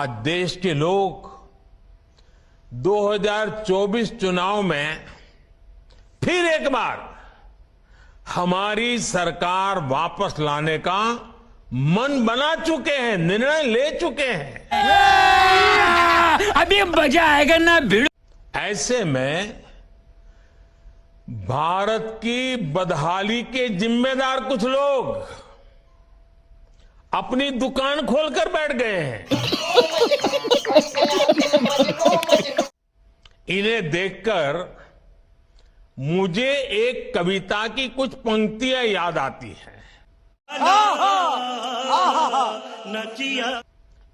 आज देश के लोग 2024 चुनाव में फिर एक बार हमारी सरकार वापस लाने का मन बना चुके हैं, निर्णय ले चुके हैं। अभी मजा आएगा ना भिड़। ऐसे में भारत की बदहाली के जिम्मेदार कुछ लोग अपनी दुकान खोलकर बैठ गए हैं। इन्हें देखकर मुझे एक कविता की कुछ पंक्तियां याद आती हैं।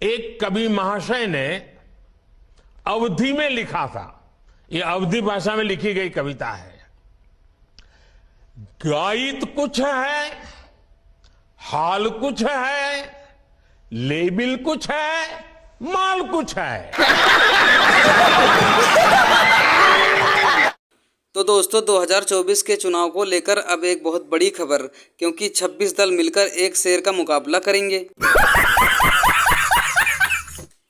एक कवि महाशय ने अवधी में लिखा था, ये अवधी भाषा में लिखी गई कविता है। गायित कुछ है, हाल कुछ है, लेबिल कुछ है, माल कुछ है। तो दोस्तों 2024 के चुनाव को लेकर अब एक बहुत बड़ी खबर, क्योंकि 26 दल मिलकर एक शेर का मुकाबला करेंगे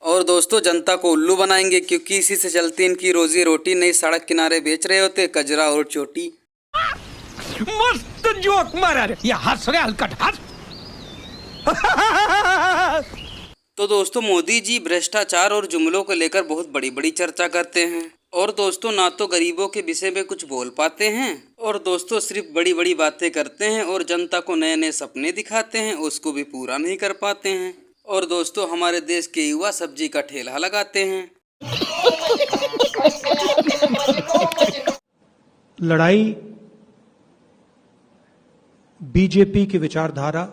और दोस्तों जनता को उल्लू बनाएंगे, क्योंकि इसी से चलती इनकी रोजी रोटी। नई सड़क किनारे बेच रहे होते कजरा और चोटी। मस्त जोक मारा रे, ये हंस रहे हलकट हंस। तो दोस्तों मोदी जी भ्रष्टाचार और जुमलों को लेकर बहुत बड़ी बड़ी चर्चा करते हैं और दोस्तों ना तो गरीबों के विषय में कुछ बोल पाते हैं और दोस्तों सिर्फ बड़ी बड़ी बातें करते हैं और जनता को नए नए सपने दिखाते हैं, उसको भी पूरा नहीं कर पाते हैं। और दोस्तों हमारे देश के युवा सब्जी का ठेला लगाते हैं। लड़ाई बीजेपी की विचारधारा,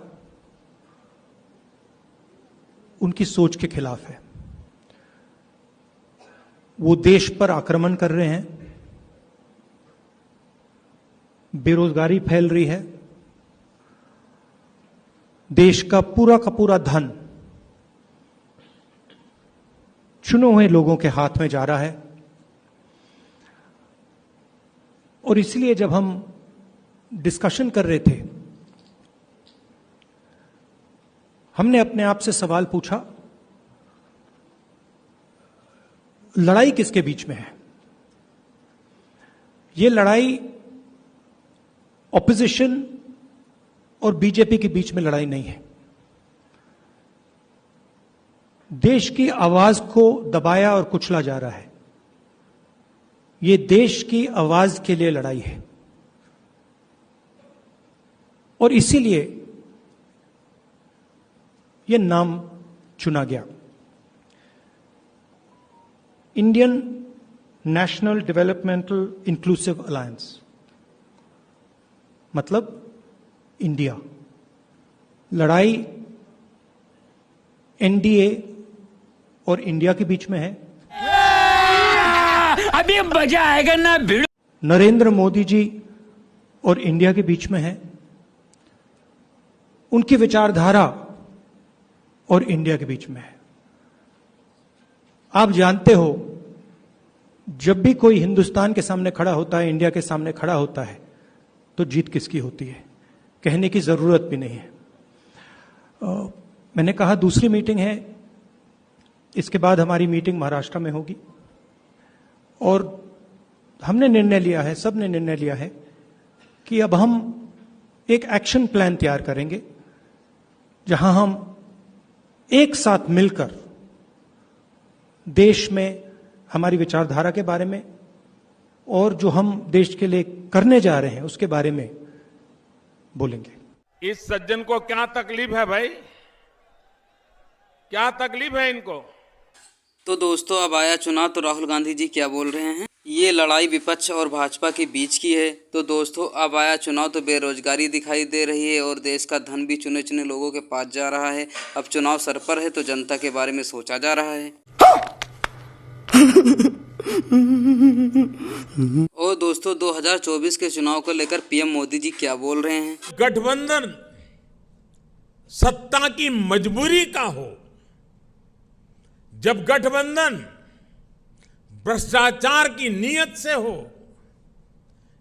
उनकी सोच के खिलाफ है। वो देश पर आक्रमण कर रहे हैं, बेरोजगारी फैल रही है, देश का पूरा धन चुने हुए लोगों के हाथ में जा रहा है। और इसलिए जब हम डिस्कशन कर रहे थे, हमने अपने आप से सवाल पूछा, लड़ाई किसके बीच में है? ये लड़ाई ऑपोजिशन और बीजेपी के बीच में लड़ाई नहीं है। देश की आवाज को दबाया और कुचला जा रहा है। ये देश की आवाज के लिए लड़ाई है और इसीलिए ये नाम चुना गया, Indian national developmental inclusive alliance, मतलब इंडिया। लड़ाई एनडीए और इंडिया के बीच में है। अभी मजा आएगा ना भिड़। नरेंद्र मोदी जी और इंडिया के बीच में है, उनकी विचारधारा और इंडिया के बीच में है। आप जानते हो, जब भी कोई हिंदुस्तान के सामने खड़ा होता है, इंडिया के सामने खड़ा होता है, तो जीत किसकी होती है, कहने की जरूरत भी नहीं है। मैंने कहा दूसरी मीटिंग है, इसके बाद हमारी मीटिंग महाराष्ट्र में होगी और हमने निर्णय लिया है, सबने निर्णय लिया है कि अब हम एक एक्शन प्लान तैयार करेंगे जहां हम एक साथ मिलकर देश में हमारी विचारधारा के बारे में और जो हम देश के लिए करने जा रहे हैं उसके बारे में बोलेंगे। इस सज्जन को क्या तकलीफ है भाई? क्या तकलीफ है इनको? तो दोस्तों अब आया चुनाव, तो राहुल गांधी जी क्या बोल रहे हैं? ये लड़ाई विपक्ष और भाजपा के बीच की है। तो दोस्तों अब आया चुनाव, तो बेरोजगारी दिखाई दे रही है और देश का धन भी चुने चुने लोगों के पास जा रहा है। अब चुनाव सर पर है तो जनता के बारे में सोचा जा रहा है। और दोस्तों 2024 के चुनाव को लेकर पीएम मोदी जी क्या बोल रहे हैं? गठबंधन सत्ता की मजबूरी का हो, जब गठबंधन भ्रष्टाचार की नीयत से हो,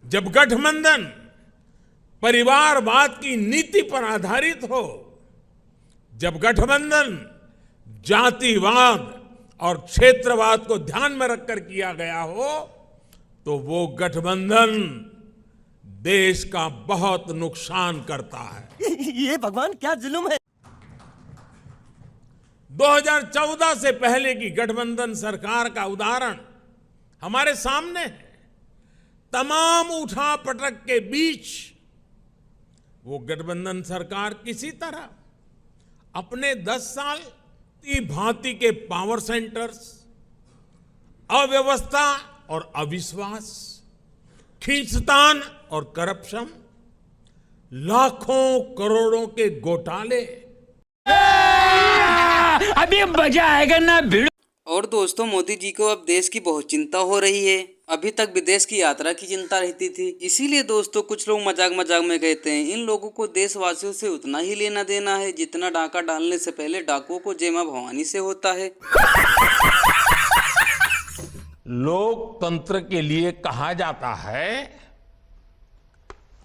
जब गठबंधन परिवारवाद की नीति पर आधारित हो, जब गठबंधन जातिवाद और क्षेत्रवाद को ध्यान में रखकर किया गया हो तो वो गठबंधन देश का बहुत नुकसान करता है। ये भगवान क्या जुल्म है। 2014 से पहले की गठबंधन सरकार का उदाहरण हमारे सामने है। तमाम उठापटक के बीच वो गठबंधन सरकार किसी तरह अपने 10 साल की भांति के पावर सेंटर्स, अव्यवस्था और अविश्वास, खींचतान और करप्शन, लाखों करोड़ों के घोटाले, अभी मजा आएगा ना भिड़ो। और दोस्तों मोदी जी को अब देश की बहुत चिंता हो रही है। अभी तक विदेश की यात्रा की चिंता रहती थी, इसीलिए दोस्तों कुछ लोग मजाक मजाक में कहते हैं इन लोगों को देशवासियों से उतना ही लेना देना है जितना डाका डालने से पहले डाकुओं को जय मां भवानी से होता है। लोकतंत्र के लिए कहा जाता है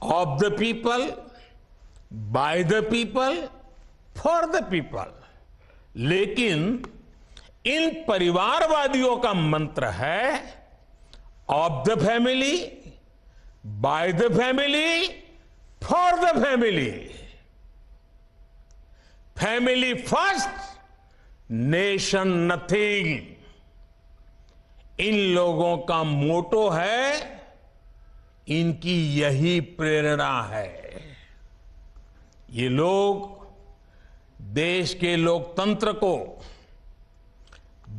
of the people, by the people, for the people, लेकिन इन परिवारवादियों का मंत्र है of the family, by the family, for the family. Family first, nation nothing. इन लोगों का मोटो है, इनकी यही प्रेरणा है। ये लोग देश के लोकतंत्र को,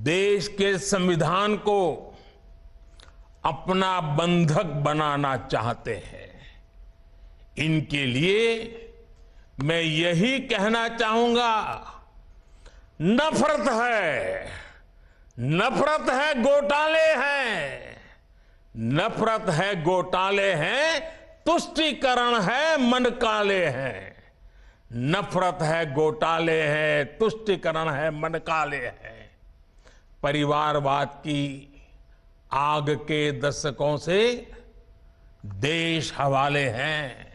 देश के संविधान को अपना बंधक बनाना चाहते हैं। इनके लिए मैं यही कहना चाहूंगा, नफरत है, नफरत है, घोटाले हैं, नफरत है, घोटाले हैं, तुष्टीकरण है, मन काले हैं। नफरत है, घोटाले हैं, तुष्टीकरण है, मन काले हैं। परिवारवाद की आग के दशकों से देश हवाले हैं।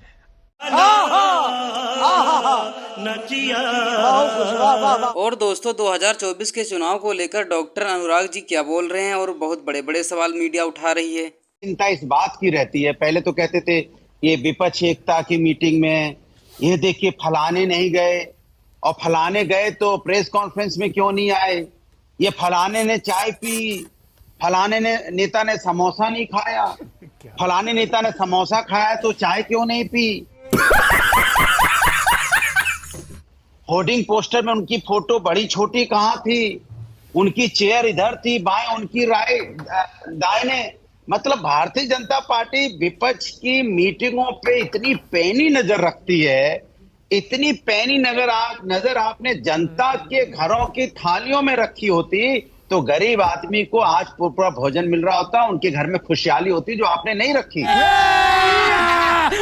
और दोस्तों 2024 के चुनाव को लेकर डॉक्टर अनुराग जी क्या बोल रहे हैं और बहुत बड़े बड़े सवाल मीडिया उठा रही है। चिंता इस बात की रहती है, पहले तो कहते थे ये विपक्ष एकता की मीटिंग में ये देखिए फलाने नहीं गए, और फलाने गए तो प्रेस कॉन्फ्रेंस में क्यों नहीं आए, ये फलाने ने चाय पी, फलाने नेता ने समोसा नहीं खाया, फलाने नेता ने समोसा खाया तो चाय क्यों नहीं पी। होर्डिंग पोस्टर में उनकी फोटो बड़ी छोटी कहाँ थी, उनकी चेयर इधर थी बाएं, उनकी राय दाहिने। मतलब भारतीय जनता पार्टी विपक्ष की मीटिंगों पे इतनी पैनी नजर रखती है, इतनी पैनी नजर आपने जनता के घरों की थालियों में रखी होती तो गरीब आदमी को आज पूरा भोजन मिल रहा होता, उनके घर में खुशहाली होती, जो आपने नहीं रखी।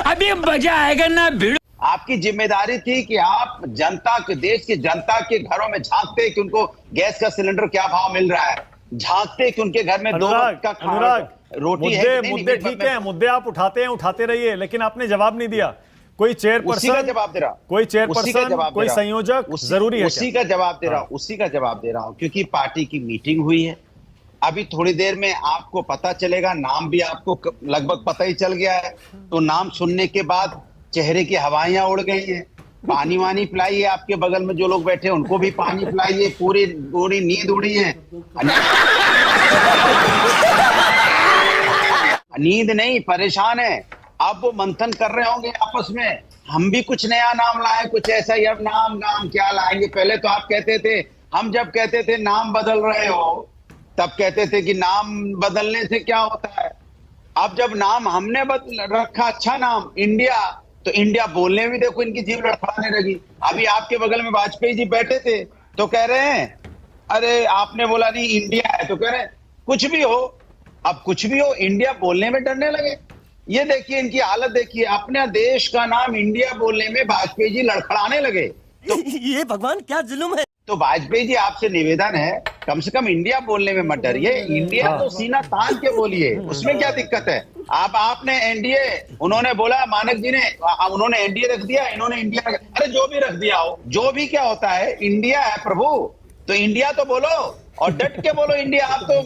अभी मजा आएगा ना भिड़ो। आपकी जिम्मेदारी थी कि आप जनता के, देश की जनता के घरों में झांकते कि उनको गैस का सिलेंडर क्या भाव मिल रहा है, झांकते कि उनके घर में दो वक्त का खाना रोटी है। मुद्दे ठीक है, मुद्दे आप उठाते हैं, उठाते रहिए, लेकिन आपने जवाब नहीं दिया। कोई चेयरपर्सन जवाब दे रहा, कोई चेयरपर्सन, कोई संयोजक जरूरी है। उसी का जवाब दे रहा हूं, उसी का जवाब दे रहा हूं, क्योंकि पार्टी की मीटिंग हुई है। अभी थोड़ी देर में आपको पता चलेगा, नाम भी आपको लगभग पता ही चल गया है, तो नाम सुनने के बाद चेहरे की हवाइयां उड़ गई हैं। पानी वानी पिलाइए, आपके बगल में जो लोग बैठे उनको भी पानी पिलाइए, पूरी नींद उड़ी है। नींद नहीं, परेशान है। अब वो मंथन कर रहे होंगे आपस में, हम भी कुछ नया नाम लाए, कुछ ऐसा ही। अब नाम क्या लाएंगे। पहले तो आप कहते थे, हम जब कहते थे नाम बदल रहे हो तब कहते थे कि नाम बदलने से क्या होता है। अब जब नाम हमने रखा अच्छा नाम इंडिया, तो इंडिया बोलने में देखो इनकी जीभ लड़खड़ाने लगी। अभी आपके बगल में वाजपेयी जी बैठे थे तो कह रहे हैं अरे आपने बोला नहीं इंडिया है, तो कह रहे हैं कुछ भी हो, अब कुछ भी हो, इंडिया बोलने में डरने लगे। ये देखिए इनकी हालत देखिए, अपने देश का नाम इंडिया बोलने में वाजपेयी जी लड़खड़ाने लगे। तो ये भगवान क्या जुल्म है। तो वाजपेयी जी आपसे निवेदन है, कम से कम इंडिया बोलने में मत डरिए, इंडिया तो सीना तान के बोलिए, उसमें क्या दिक्कत है। आपने एनडीए, उन्होंने बोला, मानक जी ने, उन्होंने एनडीए रख दिया, इन्होंने इंडिया, अरे जो भी रख दिया हो, जो भी क्या होता है, इंडिया है प्रभु। तो इंडिया तो बोलो और डट के बोलो इंडिया। आप तो